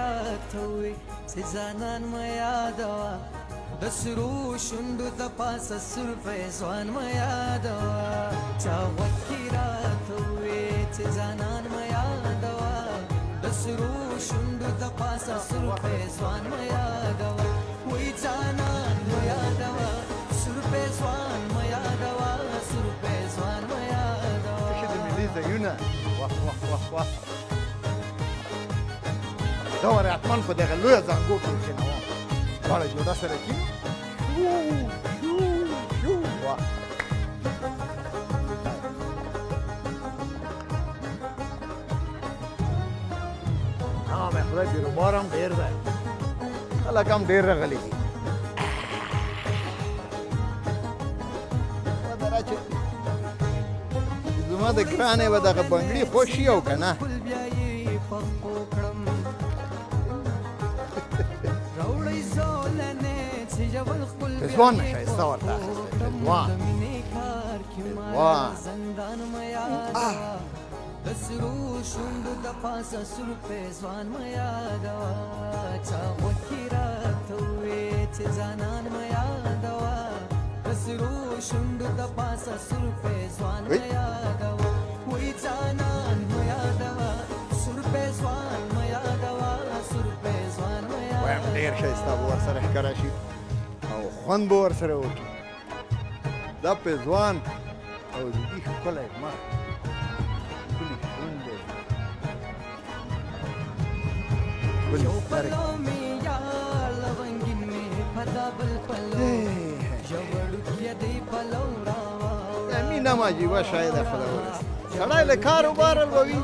راته وې چې ځانان مه یادوه د سرو شونډو د پاسه سور پیزوان مه یادوه چا غوږ کې راته وې چې ځانان مه یادوه د سرو شونډو د پاسه سور پیزوان مه یادوه وای ځانان مه یادوه سور پیزوان مه یادوه سور پیزوان مه یادوه څه د ملي ځایونه واه واه واه واه دا ورې حتما په دغه لویه زانګو کې کېنوم دواړه جوړه سره کېنو واه مې خدای بیروبار هم ډېر دی خلک هم ډېر راغلي دي زما د ګرانې به دغه بنګړي خوښ شي او که نه رضوان نه ښایسته ورته اخیستی رضوان د سرو شونډو د پاسه سور پیزوان مه یادوه چا غوږ کې راته وې چې ځانان مه یادوه د سرو شونډو د پاسه سور پیزوان مه یادوه وای ځانان مه یادوه سور پیزوان مه یادوه سور پیزوان مه یادوه وایم ډېر ښایسته به ورسره ښکاره شي او خوند به ورسره وکړي دا پیزوان او د دې ښکلی مخ ښکلي شونډې یو پلو مې یا لونګین مې پدا بل پلو ژوړکیه دی پلو راواړه مینه هم عجیبه شی ده خو سړی له کار وبارل به وي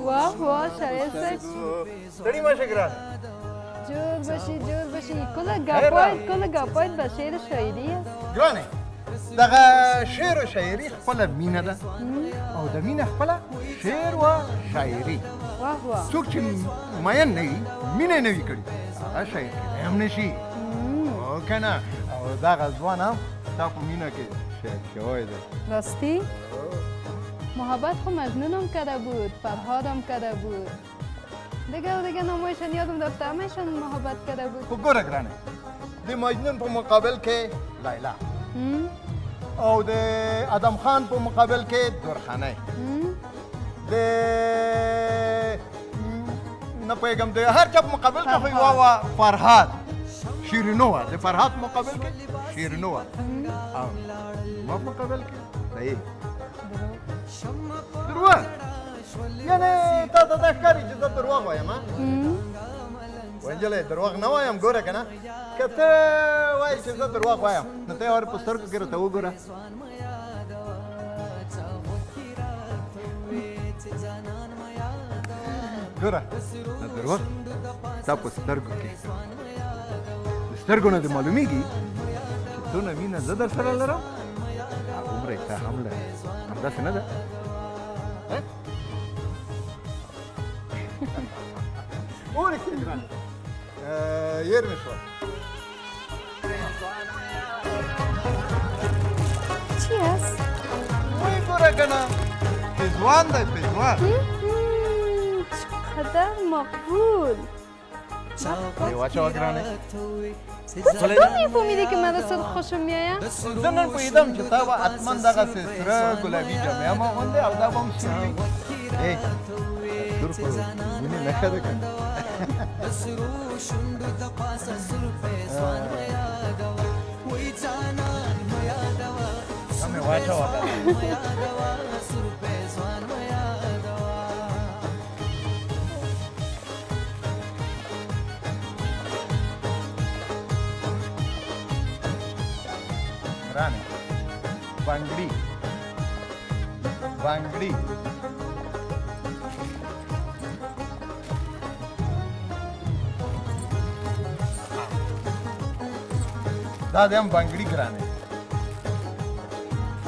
واه واه شایسته ستړي مه شئ ګرانه جور بشي کله گاپایت به شعر و شاعری است ګرانې دغه شعر و شاعري خپله مینه ده او د مینه خپله شعر و شاعري واه واه څوک چې مین نه وي مینه یې نه وي کړې هغه شاعر کېدی هم نه شي او که نه او دغه ځوان هم ستا په مینه کې شاعر شوی دی راستی محبت خو مجنونم کرده بود فرهادم کرده بود دیگه نامایشان یادم رفته همهشان محبت کرده بود خو ګوره ګرانې د مجنون په مقابل کې لیلا او د ادم خان په مقابل کې درخانۍ د نه پوهېږم د هر چا په مقابل کې خو یوه وه فرهاد شیرینو وه د فرهاد په مقابل کې شیرینو وه او ما په مقابل کې صحیح دروغ یعنې تا ته دا ښکاري چې زه دروغ وایم نجلۍ دروغ نه وایم ګوره که نه که ته وایې چې زه دروغ وایم نو ته یې ور په سترګو کې راته وګوره ګوره دا دروغ ستا په سترګو کې د سترګو نه دې معلومیږي چې څونه مینه زه در سره لرم هغومره یې تا هم لرې همداسې نه ده ولیکې ګرانه ير مې شوه چی است؟ وایي ګوره که نه پېزوان دی پېزوان چقدر مقبول یې واچوه ګرانې چطور میفهمیدی که من از خوشم میآید؟ زه نن پوهېدم چې تا به حتما دغسې سره ګلابي جامې هم اغوندې او دا به هم سور وي سور خو مینې نښه ده که نه مې واچوه ګرانه بنګړي بنګړي دا د هم بنګړي ګرانه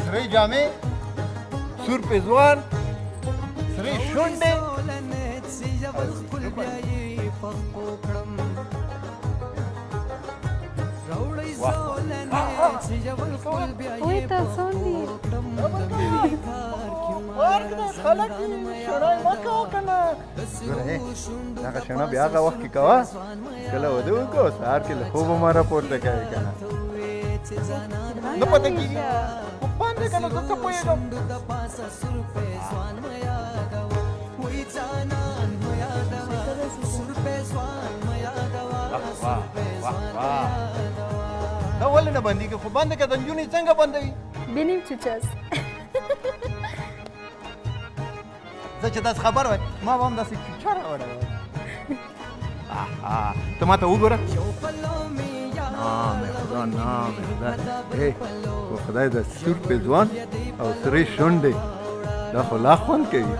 سرې جامې سور پېزوان سرې شونډې وای تاسو دي هغه شڼه بیا هغه وخت کې کوه کله واده وکړو سهار کې له خوبه ما راپورته کوې که نه نه پته کېږي خو باندې که نه زه څه پوهېږم دا ولې نه بندېږي خو بنده که د نجونې څنګه بندوي بینیم چوچس زه چې داسې خبر وای ما به هم داسې چوچه راوړی وای ته ما ته وګوره په خدای د سور پېزوان او سرې شونډې دا خو لا خوند کوي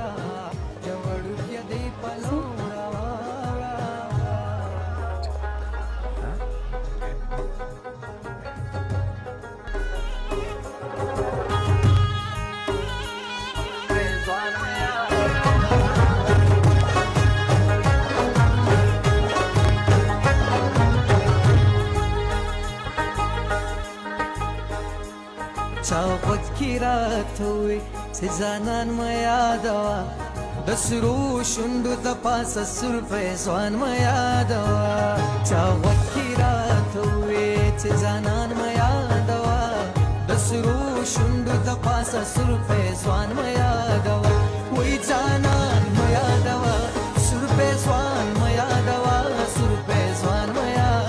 چا غوږ کې راته ووې چې ځانان مه یادوه د سرو شونډو د پاسه سور پېزوان مه یادوه چا غوږ کې راته ووې چې ځانان مه یادوه د سرو شونډو د پاسه سور پېزوان مه یادوه وایي ځانان مه یادوه سور پېزوان مه یادوه سور پېزوان مه یادوه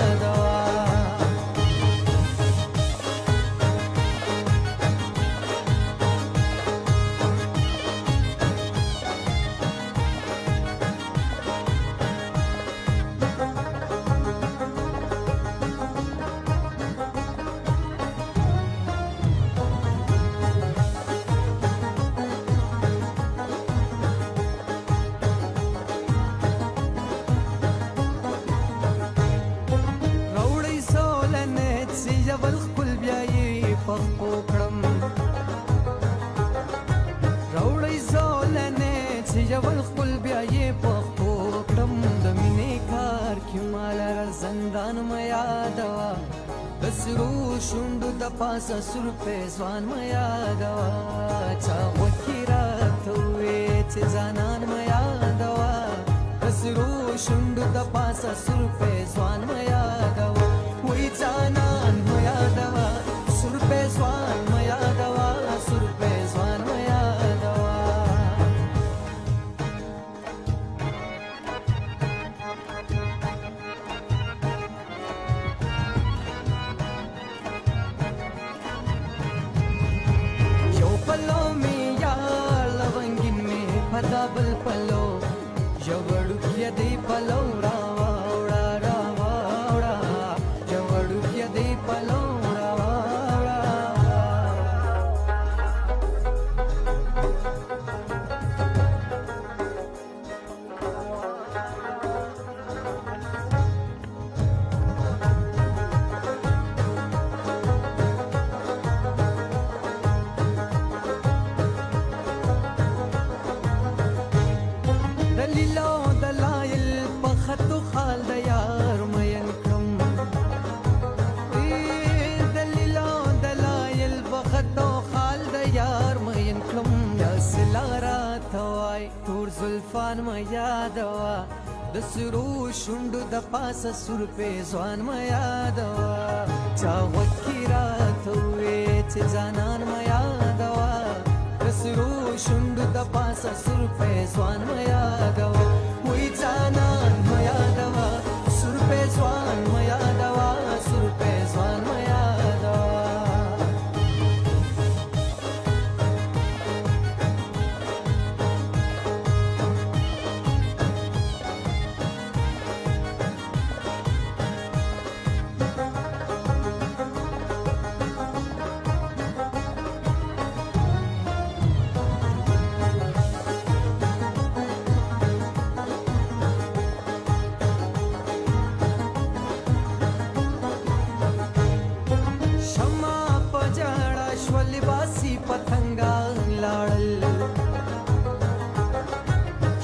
پاسه سور پېزوان مه یادوه چا غوږ کې راته ووې چې ځانان مه یادوه د سرو شونډو د پاسه سور پېزوان مه یادوه وایي ځانان مه یادوه سور پېزوان مه یادوه سور پېزوان مه یادوه بل پلو جوړو کې دی پلو راوړا راوړا جوړو کې دی پلو راوړا زلفان مه یادوه د سرو شونډو د پاسه سور پېزوان مه یادوه چا غوږ کې راته ووې چې ځانان مه یادوه د سرو شونډو د پاسه سور پېزوان مه یادوه وایي ځانان مه یادوه سور پېزوان مه یادوه سور پېزوان مه یادوه شول باسي پتنګا لاړل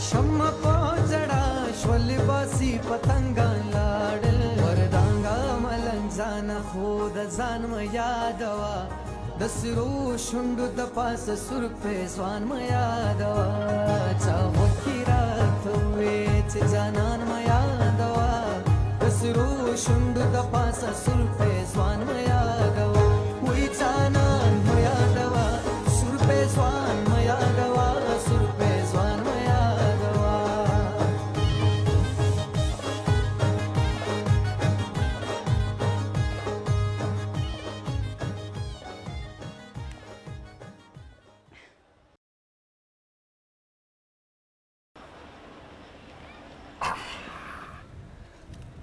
شمع پوجړه شول باسي پتنګا لاړل وردانګا ملنځان خود ځان م یادوا د سرو شونډو د پاسه سور پیسوان م یادوا چا وکی راته وې چې جانان م یادوا د سرو شونډو د پاسه سور پیسوان م یادوا وې جانان م یادوا سور پیسوان م یادوا سور پیسوان م یادوا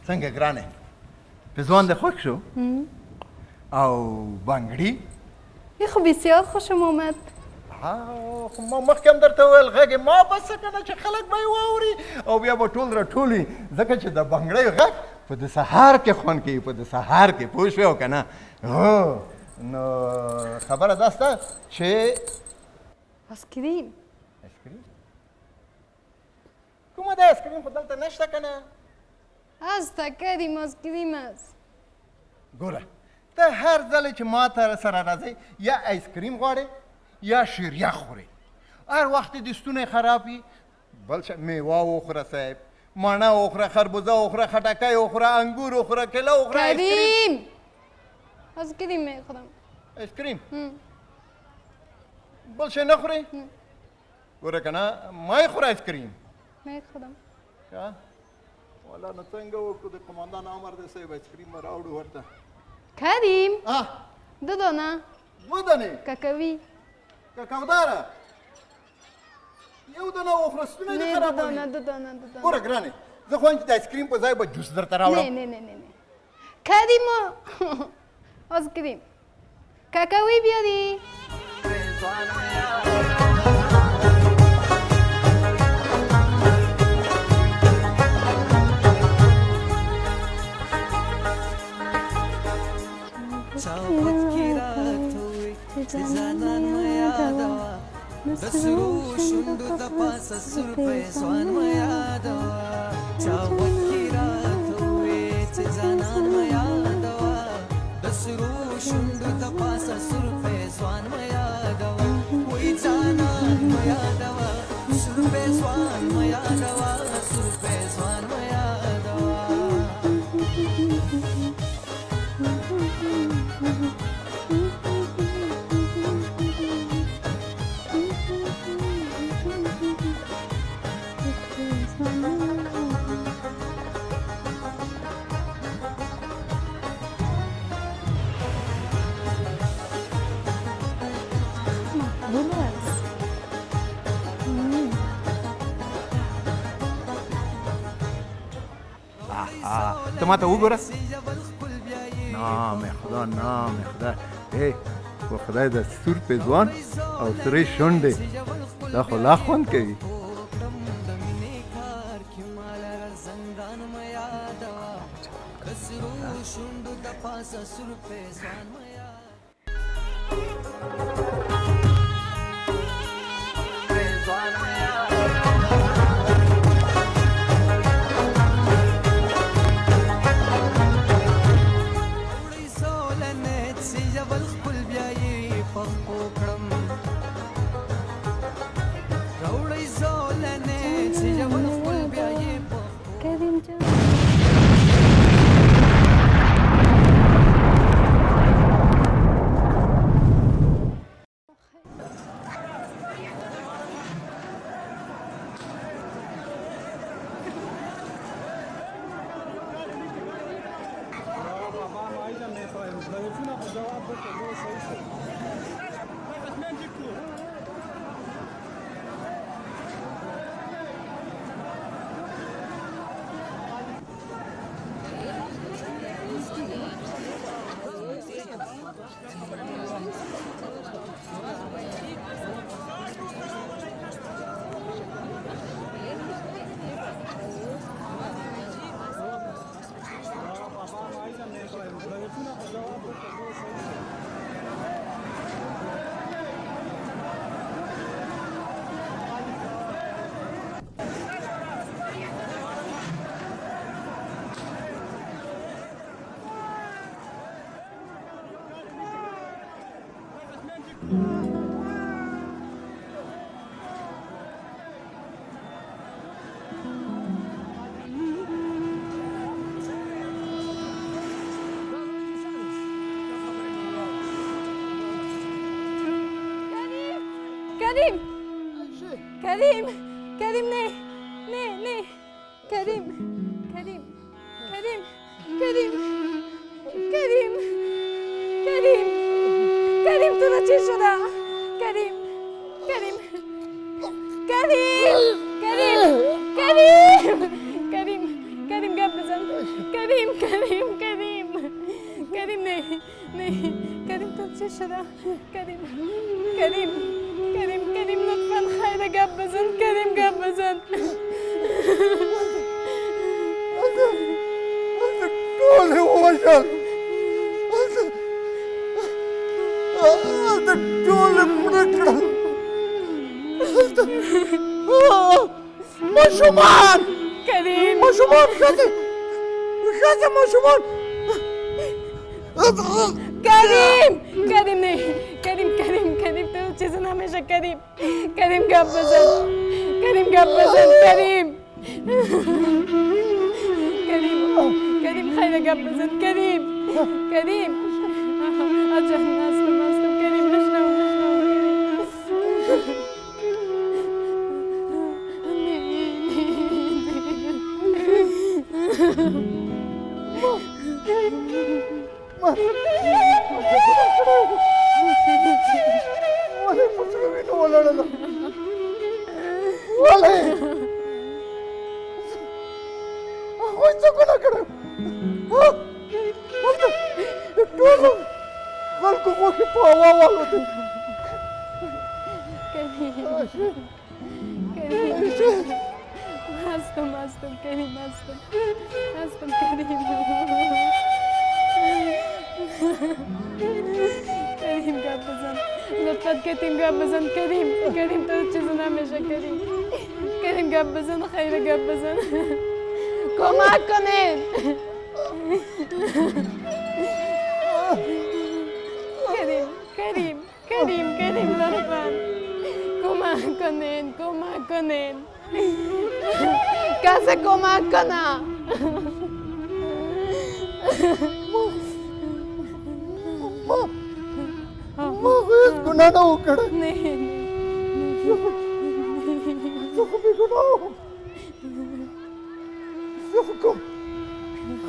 څنګه ګرانه پزوان د خوښ شو او بنگړي ای خو بسیار خوشم آمد خو ما مخکې هم درته وویل غږ ما بس کنه چې خلک به یې واوري او بیا به ټول راټولي ځکه چې د بنګړۍ غږ په د سهار کې خوند کوي په د سهار کې پوه شوې او که نه نو خبره دا سته چې آیسکریم آیسکریم کومه ده آیسکریم خو دلته نشته که نه هسته کریم آیسکریم است ګوره ته هر ځله چې ما ته سره راځې یا آیسکریم غواړې یا شیریخ خورې هر وخت دې ستونی خراب وي بل میوه وخوره صاحب مڼه وخوره خربوزه وخوره خټکی وخوره انګور وخوره کیله وخوره کریم آیسکریم میخورم آیسکریم بل شی نه خورې ګوره که نه ما یې خوره آیسکریم میخورم والا نو څنګه وکړو د قماندان امر دی صاحب آیسکریم به راوړو ورته کریم دو دانه دوه دانې کاکاوی کاکاوداره یو دانه وخوره ستونی دې نه خرابوي دو دانه ګوره ګرانې زه خو وایم چې د آیسکریم په ځای به جوس درته راوړم نه کریم آیسکریم کاکاوی بیاری چاوت کی راتوي ځانان م یادوا د سرو شونډو د پاسه سور پیسوان م یادوا چاوت کی راتوي ځانان م یادوا د سرو شونډو د پاسه سور پیسوان م یادوا وې ځانان م یادوا سور پیسوان م یادوا سور پیسوان م یادوا ته ما ته وګوره نام خدا نام خدا خو خدای د سور پېزوان او سرې شونډې دا خو لا خوند کوي کریم جان كريم كريم كريم نه نه نه كريم كريم كريم كريم كريم كريم كريم تو چی شده كريم كريم كريم كريم كريم كريم كريم گپ بزن كريم كريم كريم كريم نه نه كريم تو چی شده كريم كريم كريم كريم لطفا خير گپ بزن كريم گپ بزن طول وجهك هذا طول مركز مشومان كريم مشومان شاتي شاتي مشومان كريم كريم نه كريم كريم كريم تو چیزن همیشه كريم كريم گپ بزن كريم گپ بزن كريم كريم كريم خير گپ بزن كريم كريم اجل ناستم كريم نشنو هستم كريم هستم كريم كريم گپ بزن لطفا كريم گپ بزن كريم تو چیزن همیشه كريم گپ بزن خیر گپ بزن کمک کنید كريم لطفا کمک کنید کسی کمک کنه ما هیچ گناه نکرده نه تو بی گناه تو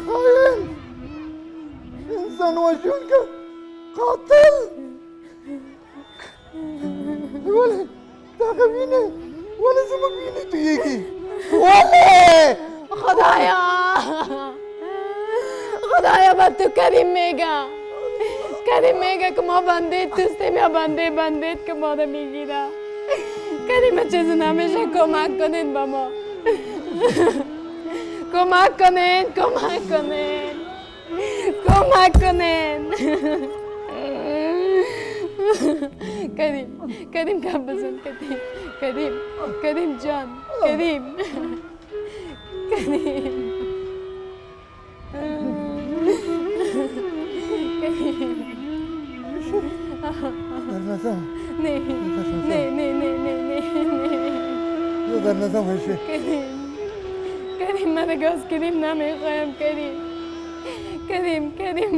خائن انسان وجود که قاتل ولی داغ بینه ولی زمان بینه تو یکی ولی خدایا با تو کریم میگه که ما بندید توسته میا بندید که ما رو میگیره کریم چیزن همیشه کمک کنید با ما کمک کنید کریم گپ بزن کریم جان کریم نه در نظام هشه کریم من گاز کریم نمیخوایم کریم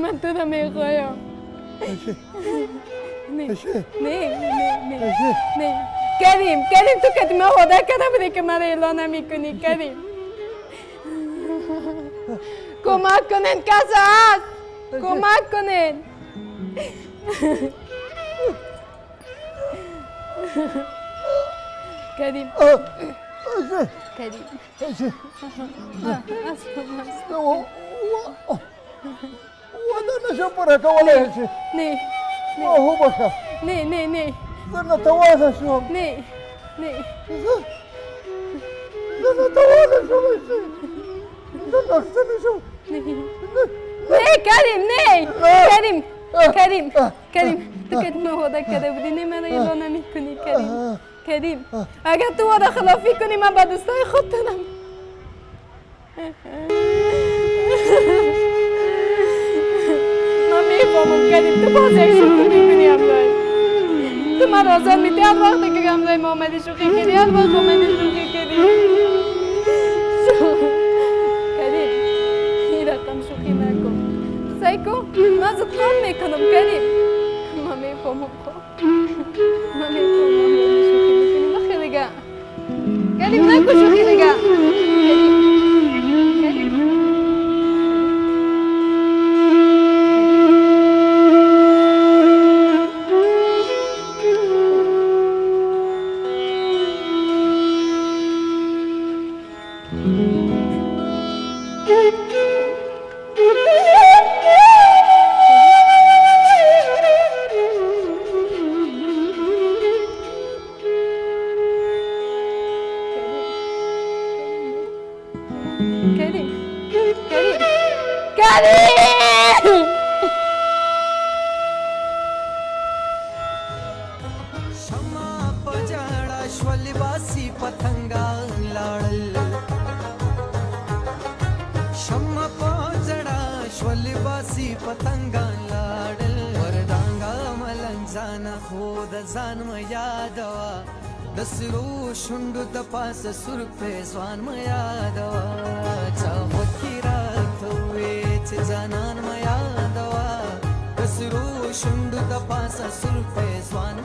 من تو نمیخوایم هشه نه کریم تو که ما وعده کرده بودی که من اعلان نمیکنی کریم کمک کنین کسی هست کمک کنین کریم هشه وده نشم برکه ولی هشه نه هو باشم نه زن توازه شوم نه زن توازه شوم هشه زن نقصه شوم نه کریم تو که ما وعده کرده بودی نه من اعلان نمیکنی کریم اگر تو وعده خلافی کنی من با دوستای خودتونم من میفهمم کریم تو باز یک شکل میکنی امروز ما روزان می تیاد وقت که گمزای محمدی شوخی کردی هر وقت محمدی شوخی کردی کریم این رقم شوخی نکن سعی کن من زد کن میکنم کریم من میفهمم خب من میفهمم محمدی شوخی میکنی بخی دیگه کریم نکن شوخی دیگه کریم کریم کریم शमा पजाड़ा श्वलिवासी पतंगा लाडल शमा पजाड़ा श्वलिवासी पतंगा लाडल वरदांगा मलंजाना खोद जान यादवा दसरू शुंडू तपास सुरपे स्वान यादवा चावती रात वेच जानान यादवा दसरू शुंडू तपास सुरपे स्वान